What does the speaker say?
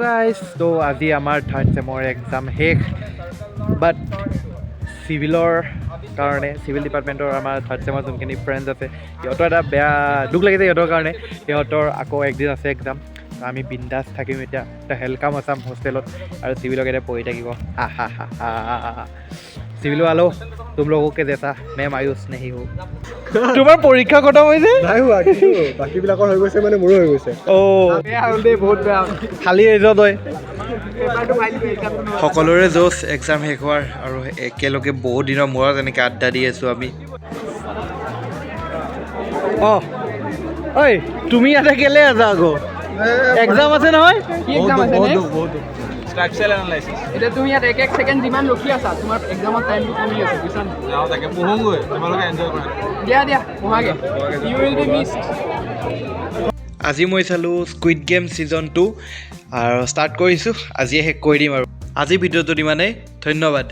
guys তো আজি আমাৰ থাৰ্ড ছেমৰ এক্সাম শেষ বাট চিভিলৰ কাৰণে চিভিল ডিপাৰ্টমেণ্টৰ আমাৰ থাৰ্ড ছেমৰ যোনখিনি ফ্ৰেণ্ডছ আছে সিহঁতৰ এটা বেয়া দুখ লাগিছে সিহঁতৰ কাৰণে সিহঁতৰ আকৌ একদিন আছে এক্সাম আমি বিন্দাছ থাকিম এতিয়া এটা হেলকাম আছাম হোষ্টেলত আৰু চিভিলক এতিয়া পঢ়ি থাকিব सिविल वालों तुम लोगों के जैसा मैं मायूस नहीं हूँ তোমাৰ পৰীক্ষা খতম হৈছে নাই হোৱা কিন্তু বাকি বিলাকৰ হৈ গৈছে মানে মোৰো হৈ গৈছে বেয়া হ'ল দেই বহুত বেয়া খালি এজ তই সকলোৰে জোচ এক্সাম শেষ হোৱাৰ আৰু একেলগে বহুত দিনৰ মূৰত এনেকৈ আড্ডা দি আছোঁ আমি ঐ তুমি ইয়াতে কেলে আছা আকৌ এক্সাম আছে নহয় কি এক্সাম আছে স্ট্ৰাকচাৰেল এনালাইসিস এটা তুমি ইয়াত এক সেকেন্ড যিমান ৰখি আছা তোমাৰ এক্সামৰ টাইমটো কমি আছে বুজিছা যাও তাকে পঢ়োগৈ তোমালোকে এনজয় কৰা দিয়া পঢ়াগে ইউ উইল বি মিসড আজি মই চালোঁ স্কুইড গেম ছিজন 2 আৰু ষ্টাৰ্ট কৰিছোঁ আজিয়ে শেষ কৰি দিম আৰু আজি ভিডিঅ'টো ইমানেই ধন্যবাদ